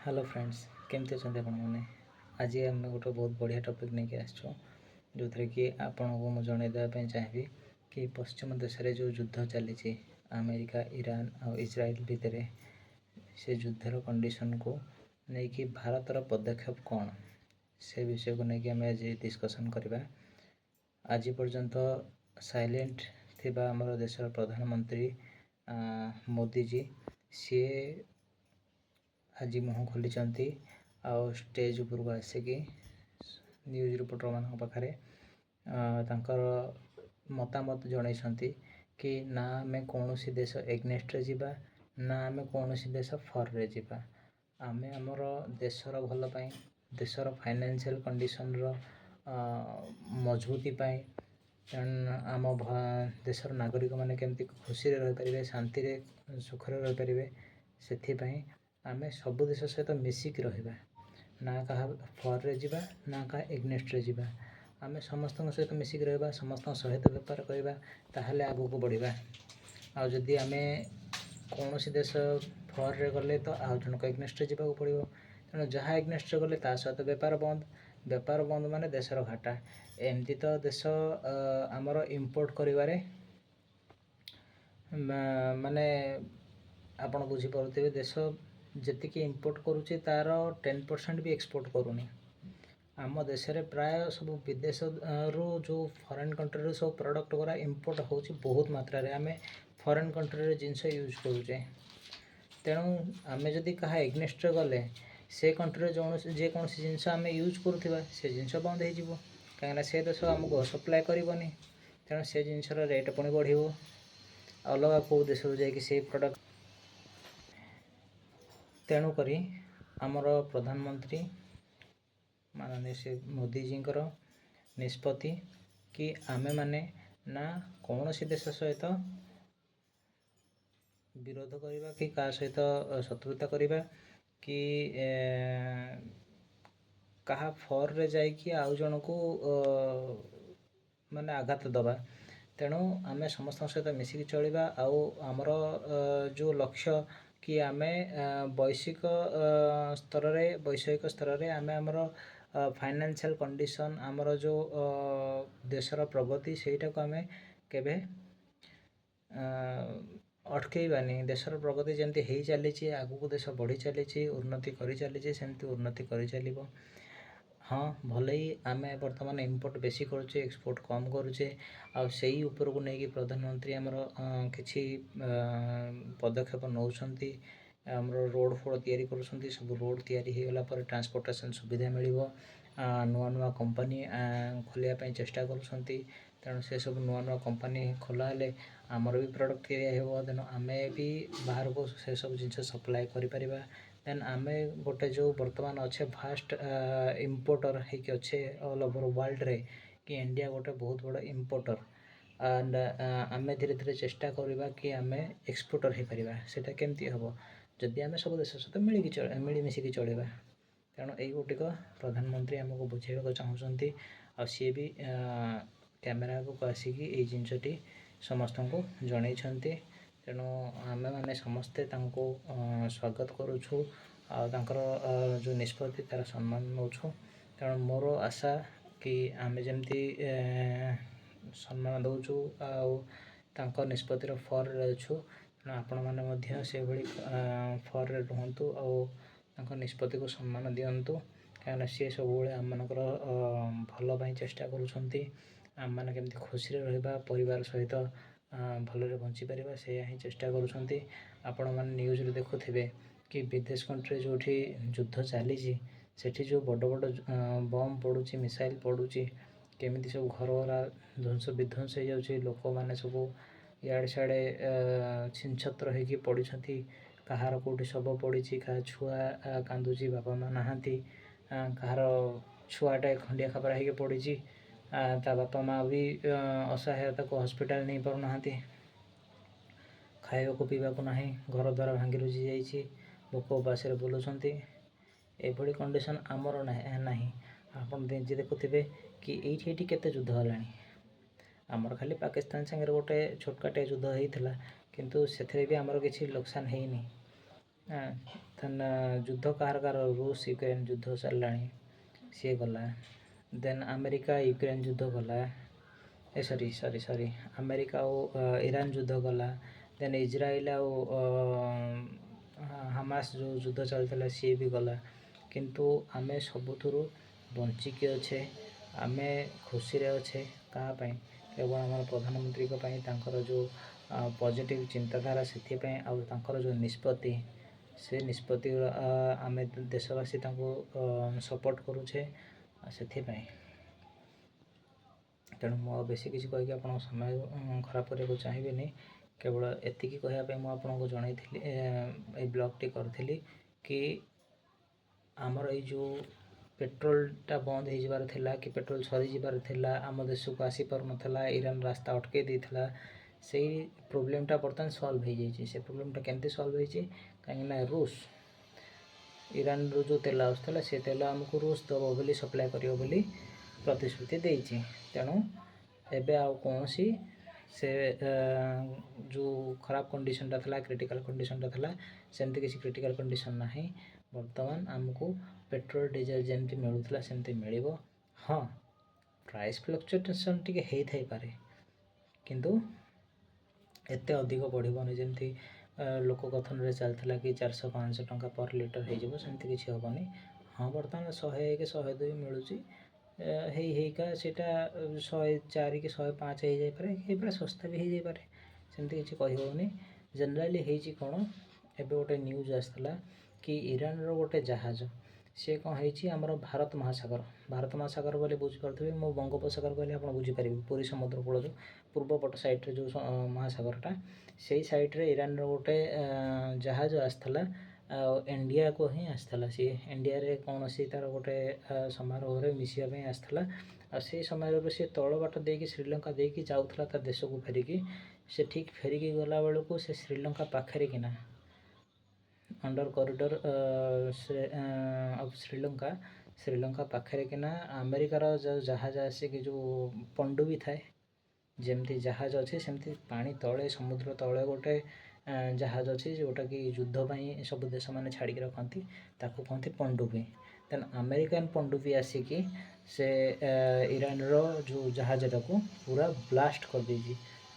Hello friends केमती अच्छा आपण मैंने आज आम गोटे बहुत बढ़िया टॉपिक नहीं आसो जो थे कि आपन को मुझे जनईदेवाई चाहिए कि पश्चिम देश में जो युद्ध चली अमेरिका ईरान और इजराइल भितर से युद्धर कंडीशन को लेकिन भारतर पदक्षेप कौन से विषय को लेकिन आम आज डिस्कसन करवा। आज पर्यंत साइलेंट थिबा हमर देशर प्रधानमंत्री मोदी जी सी आज मुह खोली आउ स्टेज उपरको आसिकी न्यूज रिपोर्टर मान पाखे मतामत जनई कि ना आम कौन देश एग्नेस्ट जावा ना आम कौन देश फर रे जावा आम आमर देशर भल पाई देशर फाइनेंशियल कंडीशन मजबूती पाई आम देशर नागरिक मैंने केमती खुशी रही पारे शांति सुखरे रही पारे से आम सबु देश सहित मिसिक रहा ना क्या फर रे जावा ना क्या एग्नेस्ट रे जावा आम समस्त सहित मिसिक रहा समस्त सहित बेपार करवा ताहले आगू को बढ़ा आदि आम कौन देश फर रे गले तो आउ जनक एग्नेस्ट रे जावाक पड़ो तेणु जहाँ एग्नेस्ट रे गले ता सहित बेपार बंद माने देशर घाटा एमती तो देश आमर इम्पोर्ट करिवारे माने आपण बुझीपे देश जी इम्पोर्ट करुच्चे तार 10% भी एक्सपोर्ट करूनी आम देश में प्राय सब विदेश रू जो फॉरेन कंट्री सब प्रोडक्ट गुरा इम्पोर्ट हो बहुत मात्रा आम फॉरेन कंट्री जिनस यूज करुचे तेणु आम जदि क्या एग्नेस्ट गले से कंट्री जो जेको जिनस आम यूज करुवा से जिनस बंद हो कहीं से देश आमको सप्लाय करनी तेणु से जिनसर रेट पुणी बढ़ अलग कौ देश जा प्रोडक्ट तेणुक आमर प्रधानमंत्री माननीय श्री मोदी जी निष्पत्ति कि आमे माने ना कौन सी देश सहित विरोध करवा कि का सहित शत्रुता करवा कि कहा फर रे जाइए आउ जन को माने आघात दबा तेणु आमे समस्त सहित मिसिक चलवा आमर जो लक्ष्य कि आम वैश्विक स्तर में आम आमर फाइनेंशियल कंडीशन आमर जो देशर प्रगति सेटा को आम केबे अटकईबानी देशर प्रगति जमती हो चली आगू को देश बढ़ी चली उन्नति कर चली सेमती उन्नति कर चलो हाँ भले ही आम बर्तमान इम्पोर्ट बेसी करुचे एक्सपोर्ट कम करुचे आ सही ऊपर को लेकिन प्रधानमंत्री आमर किसी पदक्षेप नौकरी आमर रोड फोड़ तैयारी करुँच सब रोड तैयारी होगा पर ट्रांसपोर्टेशन सुविधा मिल नुआ नुआ कंपनी खोलिया चेष्टा करुँच तेणु से सब नुआ नुआ कंपनी खोला हेले आमर भी प्रोडक्ट तैयारी हो तेणु आम भी बाहर को से सब जिन सप्लाय करें देन आम गोटे जो बर्तमान अच्छे फास्ट इम्पोर्टर होके अच्छे ऑल ओवर वर्ल्ड रे कि इंडिया गोटे बहुत बड़ा इम्पोर्टर एंड आम धीरे धीरे चेष्टा करवा कि आम एक्सपोर्टर हो पार से केमती हम जदि आम सब देश सहित मिलमिशिकी चलवा तेणु यही गोटिक प्रधानमंत्री आमको बुझेगा चाहूँगी आ सी भी कैमेरा को आसिकी ये जिनसटी समस्त को जनई तेणु आम मैंने समस्ते स्वागत करुँ जो निष्पत्ति तार सम्मान नौ तेणु मोर आशा कि आम जमती सम्मान दौचु आ निष्पत्तिर फर रहूँ आपण मैंने से भाई फर रुहतु आ निष्पत्ति को सम्मान दिंतु कहीं सी सब आम मनकर भल चेष्टा करुँच आम मैंने केमती खुशी रहा परिवार सहित भलरे बंची पार से ही चेष्टा करुँच आपण मैंने न्यूज देखुवे कि विदेश कंट्री जो युद्ध चली सेठी जो बड़ बड़ बम पड़ुची मिसाइल पड़ुची केमिति सब घर गरा ध्वंस विध्वंस हो जाऊँगी लोक मैंने सब इड़े सियाड़े छिनछत्र होगी पड़ी कहार कौटी शव पड़ी क्या छुआ कांदुची बापा माँ नहांती कहार छुआटे खंडिया खाबरा होगी पड़ी ता बापा माँ भी असहायता को हॉस्पिटल नहीं पारना खाइबा को पीवा को ना घर द्वार भांगी रुझी जाइए भोक उपास बुलूँ एभली कंडीशन आमर ना आप देखुवे कि ये केते युद्ध है आमर खाली पाकिस्तान संगे गोटे छोटकाटे युद्ध होता किंतु से भी आमर किसी लोकसान है ଦେନ୍ ଯୁଦ୍ଧ କାହାର କାହାର ରୁଷ ୟୁକ୍ରେନ୍ ଯୁଦ୍ଧ ଚାଲିଲାଣି ସିଏ ଗଲା। ଦେନ୍ ଆମେରିକା ୟୁକ୍ରେନ୍ ଯୁଦ୍ଧ ଗଲା। ସରି ଆମେରିକା ଆଉ ଇରାନ ଯୁଦ୍ଧ ଗଲା। ଦେନ୍ ଇଜ୍ରାଇଲ୍ ଆଉ ହାମାସ୍ ଯେଉଁ ଯୁଦ୍ଧ ଚାଲିଥିଲା ସିଏ ବି ଗଲା। କିନ୍ତୁ ଆମେ ସବୁଥିରୁ ବଞ୍ଚିକି ଅଛେ, ଆମେ ଖୁସିରେ ଅଛେ। କାହା ପାଇଁ? କେବଳ ଆମର ପ୍ରଧାନମନ୍ତ୍ରୀଙ୍କ ପାଇଁ, ତାଙ୍କର ଯେଉଁ ପଜିଟିଭ୍ ଚିନ୍ତାଧାରା ସେଥିପାଇଁ, ଆଉ ତାଙ୍କର ଯେଉଁ ନିଷ୍ପତ୍ତି, ସେ ନିଷ୍ପତ୍ତି ଆମେ ଦେଶବାସୀ ତାଙ୍କୁ ସପୋର୍ଟ କରୁଛେ ସେଥିପାଇଁ। ତେଣୁ ମୁଁ ଆଉ ବେଶୀ କିଛି କହିକି ଆପଣଙ୍କ ସମୟ ଖରାପ କରିବାକୁ ଚାହିଁବିନି। କେବଳ ଏତିକି କହିବା ପାଇଁ ମୁଁ ଆପଣଙ୍କୁ ଜଣାଇଥିଲି, ଏଇ ବ୍ଲଗ୍ଟି କରିଥିଲି କି ଆମର ଏଇ ଯେଉଁ ପେଟ୍ରୋଲଟା ବନ୍ଦ ହେଇଯିବାର ଥିଲା କି ପେଟ୍ରୋଲ ସରିଯିବାର ଥିଲା, ଆମ ଦେଶକୁ ଆସିପାରୁନଥିଲା, ଇରାନ ରାସ୍ତା ଅଟକାଇ ଦେଇଥିଲା। ସେଇ ପ୍ରୋବ୍ଲେମଟା ବର୍ତ୍ତମାନ ସଲ୍ଭ ହେଇଯାଇଛି। ସେ ପ୍ରୋବ୍ଲେମଟା କେମିତି ସଲ୍ଭ ହେଇଛି? କାହିଁକିନା ରୁଷ ଇରାନରୁ ଯେଉଁ ତେଲ ଆସୁଥିଲା ସେ ତେଲ ଆମକୁ ରୁଷ ଦେବ ବୋଲି, ସପ୍ଲାଏ କରିବ ବୋଲି ପ୍ରତିଶ୍ରୁତି ଦେଇଛି। ତେଣୁ ଏବେ ଆଉ କୌଣସି ସେ ଯେଉଁ ଖରାପ କଣ୍ଡିସନଟା ଥିଲା, କ୍ରିଟିକାଲ୍ କଣ୍ଡିସନଟା ଥିଲା, ସେମିତି କିଛି କ୍ରିଟିକାଲ୍ କଣ୍ଡିସନ୍ ନାହିଁ। ବର୍ତ୍ତମାନ ଆମକୁ ପେଟ୍ରୋଲ ଡିଜେଲ ଯେମିତି ମିଳୁଥିଲା ସେମିତି ମିଳିବ। ହଁ, ପ୍ରାଇସ୍ ଫ୍ଲକ୍ଚୁଏସନ୍ ଟିକେ ହେଇଥାଇପାରେ, କିନ୍ତୁ ଏତେ ଅଧିକ ବଢ଼ିବନି ଯେମିତି ଲୋକ କଥନରେ ଚାଲିଥିଲା କି 400-500 ଟଙ୍କା ପର୍ ଲିଟର ହେଇଯିବ, ସେମିତି କିଛି ହେବନି। ହଁ, ବର୍ତ୍ତମାନ 101 102 ମିଳୁଛି। ହେଇକା ସେଇଟା 104 କି 105 ହେଇଯାଇପାରେ, ପୁରା ଶସ୍ତା ବି ହେଇଯାଇପାରେ, ସେମିତି କିଛି କହିହେବନି। ଜେନେରାଲି ହେଇଛି କ'ଣ, ଏବେ ଗୋଟେ ନ୍ୟୁଜ୍ ଆସିଥିଲା କି ଇରାନର ଗୋଟେ ଜାହାଜ, ସେ କ'ଣ ହେଇଛି, ଆମର ଭାରତ ମହାସାଗର ବୋଲି ବୁଝିପାରୁଥିବେ। ମୁଁ ବଙ୍ଗୋପସାଗର କହିଲେ ଆପଣ ବୁଝିପାରିବେ, ପୁରୀ ସମୁଦ୍ର କୂଳ ଯେଉଁ ପୂର୍ବପଟ ସାଇଡ଼୍ରେ ଯେଉଁ ମହାସାଗରଟା, ସେଇ ସାଇଡ଼୍ରେ ଇରାନର ଗୋଟେ ଜାହାଜ ଆସିଥିଲା, ଆଉ ଇଣ୍ଡିଆକୁ ହିଁ ଆସିଥିଲା। ସିଏ ଇଣ୍ଡିଆରେ କୌଣସି ତା'ର ଗୋଟେ ସମାରୋହରେ ମିଶିବା ପାଇଁ ଆସିଥିଲା। ଆଉ ସେଇ ସମୟରେ ସେ ତଳ ବାଟ ଦେଇକି ଶ୍ରୀଲଙ୍କା ଦେଇକି ଯାଉଥିଲା ତା ଦେଶକୁ ଫେରିକି। ସେ ଠିକ୍ ଫେରିକି ଗଲାବେଳକୁ ସେ ଶ୍ରୀଲଙ୍କା ପାଖରେ କିନା, ଅଣ୍ଡର କରିଡ଼ର ଅଫ୍ ଶ୍ରୀଲଙ୍କା ପାଖରେ କିନା ଆମେରିକାର ଯେଉଁ ଜାହାଜ ଆସିକି ଯେଉଁ ପଣ୍ଡୁବି ଥାଏ, ଯେମିତି ଜାହାଜ ଅଛି ସେମିତି ପାଣି ତଳେ, ସମୁଦ୍ର ତଳେ ଗୋଟେ ଜାହାଜ ଅଛି ଯେଉଁଟାକି ଯୁଦ୍ଧ ପାଇଁ ସବୁ ଦେଶମାନେ ଛାଡ଼ିକି ରଖନ୍ତି, ତାକୁ କହନ୍ତି ପଣ୍ଡୁବି। ଦେନ୍ ଆମେରିକାନ୍ ପଣ୍ଡୁବି ଆସିକି ସେ ଇରାନର ଯେଉଁ ଜାହାଜଟାକୁ ପୁରା ବ୍ଲାଷ୍ଟ କରିଦେଇଛି,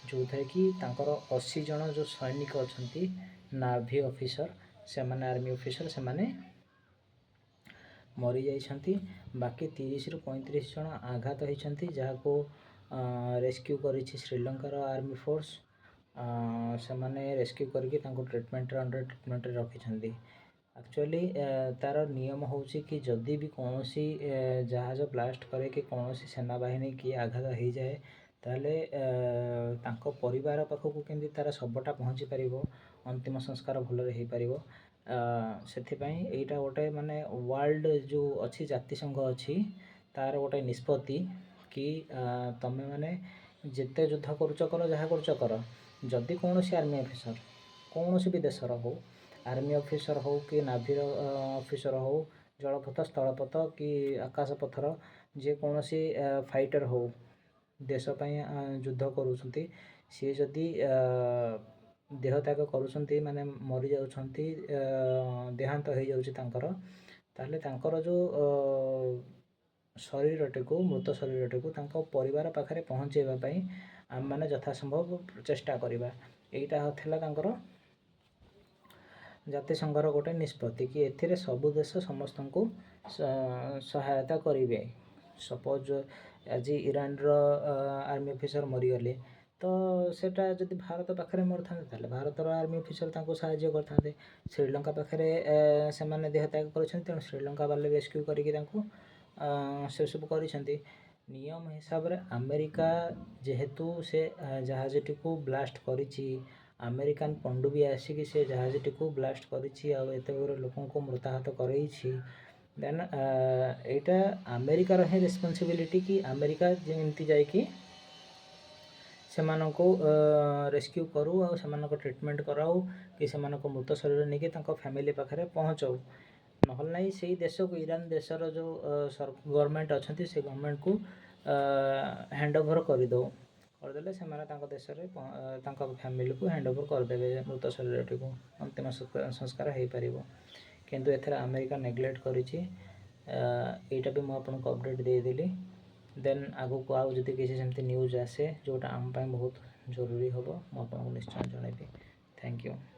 ଯେଉଁଥିରେ କି ତାଙ୍କର 80 ଜଣ ଯେଉଁ ସୈନିକ ଅଛନ୍ତି, ନାଭି ଅଫିସର, ସେମାନେ ଆର୍ମି ଅଫିସର, ସେମାନେ ମରିଯାଇଛନ୍ତି। ବାକି 30ରୁ 35 ଜଣ ଆଘାତ ହୋଇଛନ୍ତି, ଯାହାକୁ ରେସ୍କ୍ୟୁ କରିଛି ଶ୍ରୀଲଙ୍କାର ଆର୍ମି ଫୋର୍ସ। ସେମାନେ ରେସ୍କ୍ୟୁ କରିକି ତାଙ୍କୁ ଅଣ୍ଡର ଟ୍ରିଟମେଣ୍ଟରେ ରଖିଛନ୍ତି। ଆକ୍ଚୁଆଲି ତା'ର ନିୟମ ହେଉଛି କି ଯଦି ବି କୌଣସି ଜାହାଜ ବ୍ଲାଷ୍ଟ କରେ କି କୌଣସି ସେନାବାହିନୀ କି ଆଘାତ ହେଇଯାଏ, ତାହେଲେ ତାଙ୍କ ପରିବାର ପାଖକୁ କେମିତି ତା'ର ଶବଟା ପହଞ୍ଚି ପାରିବ, ଅନ୍ତିମ ସଂସ୍କାର ଭଲରେ ହେଇପାରିବ। ସେଥିପାଇଁ ଏଇଟା ଗୋଟେ ମାନେ ୱାର୍ଲଡ ଯେଉଁ ଅଛି, ଜାତିସଂଘ ଅଛି, ତା'ର ଗୋଟେ ନିଷ୍ପତ୍ତି କି ତମେମାନେ ଯେତେ ଯୁଦ୍ଧ କରୁଛ କର, ଯାହା କରୁଛ କର, ଯଦି କୌଣସି ଆର୍ମି ଅଫିସର କୌଣସି ବି ଦେଶର ହଉ, ଆର୍ମି ଅଫିସର ହଉ କି ନାଭିର ଅଫିସର ହଉ, ଜଳପଥ, ସ୍ଥଳପଥ କି ଆକାଶପଥର ଯେକୌଣସି ଫାଇଟର ହଉ, ଦେଶ ପାଇଁ ଯୁଦ୍ଧ କରୁଛନ୍ତି, ସିଏ ଯଦି ଦେହତ୍ୟାଗ କରୁଛନ୍ତି, ମାନେ ମରିଯାଉଛନ୍ତି, ଦେହାନ୍ତ ହେଇଯାଉଛି ତାଙ୍କର, ତାହେଲେ ତାଙ୍କର ଯେଉଁ ଶରୀରଟିକୁ, ମୃତ ଶରୀରଟିକୁ ତାଙ୍କ ପରିବାର ପାଖରେ ପହଞ୍ଚାଇବା ପାଇଁ ଆମେମାନେ ଯଥାସମ୍ଭବ ଚେଷ୍ଟା କରିବା। ଏଇଟା ଥିଲା ତାଙ୍କର ଜାତିସଂଘର ଗୋଟେ ନିଷ୍ପତ୍ତି କି ଏଥିରେ ସବୁ ଦେଶ ସମସ୍ତଙ୍କୁ ସହାୟତା କରିବେ। ସପୋଜ୍ ଆଜି ଇରାନର ଆର୍ମି ଅଫିସର ମରିଗଲେ, ତ ସେଇଟା ଯଦି ଭାରତ ପାଖରେ ମରିଥାନ୍ତେ ତାହେଲେ ଭାରତର ଆର୍ମି ଅଫିସର ତାଙ୍କୁ ସାହାଯ୍ୟ କରିଥାନ୍ତେ। ଶ୍ରୀଲଙ୍କା ପାଖରେ ସେମାନେ ଦେହତ୍ୟାଗ କରିଛନ୍ତି, ତେଣୁ ଶ୍ରୀଲଙ୍କା ବାଲେ ରେସ୍କ୍ୟୁ କରିକି ତାଙ୍କୁ ସେସବୁ କରିଛନ୍ତି। ନିୟମ ହିସାବରେ ଆମେରିକା ଯେହେତୁ ସେ ଜାହାଜଟିକୁ ବ୍ଲାଷ୍ଟ କରିଛି, ଆମେରିକାନ୍ ପଣ୍ଡୁବି ଆସିକି ସେ ଜାହାଜଟିକୁ ବ୍ଲାଷ୍ଟ କରିଛି ଆଉ ଏତେ ଗୁଡ଼େ ଲୋକଙ୍କୁ ମୃତାହତ କରେଇଛି, ଦେନ୍ ଏଇଟା ଆମେରିକାର ହିଁ ରେସ୍ପନ୍ସିବିଲିଟି କି ଆମେରିକା ଯେମିତି ଯାଇକି ସେମାନଙ୍କୁ ରେସ୍କ୍ୟୁ କରୁ ଆଉ ସେମାନଙ୍କ ଟ୍ରିଟମେଣ୍ଟ କରାଉ କି ସେମାନଙ୍କ ମୃତ ଶରୀର ନେଇକି ତାଙ୍କ ଫ୍ୟାମିଲି ପାଖରେ ପହଞ୍ଚାଉ। ନହେଲେ ନାହିଁ ସେଇ ଦେଶକୁ, ଇରାନ ଦେଶର ଯେଉଁ ଗଭର୍ଣ୍ଣମେଣ୍ଟ ଅଛନ୍ତି, ସେ ଗଭର୍ଣ୍ଣମେଣ୍ଟକୁ ହ୍ୟାଣ୍ଡ ଓଭର କରିଦେଲେ ସେମାନେ ତାଙ୍କ ଦେଶରେ ତାଙ୍କ ଫ୍ୟାମିଲିକୁ ହ୍ୟାଣ୍ଡ ଓଭର କରିଦେବେ ମୃତ ଶରୀରଟିକୁ, ଅନ୍ତିମ ସଂସ୍କାର ହେଇପାରିବ। କିନ୍ତୁ ଏଥିରେ ଆମେରିକା ନେଗ୍ଲେକ୍ଟ କରିଛି। ଏଇଟା ବି ମୁଁ ଆପଣଙ୍କୁ ଅପଡ଼େଟ୍ ଦେଇଦେଲି। ଦେନ୍ ଆଗକୁ ଆଉ ଯଦି କିଛି ସେମିତି ନ୍ୟୁଜ୍ ଆସେ ଯେଉଁଟା ଆମ ପାଇଁ ବହୁତ ଜରୁରୀ ହେବ ମୁଁ ଆପଣଙ୍କୁ ନିଶ୍ଚୟ ଜଣାଇବି। Thank you.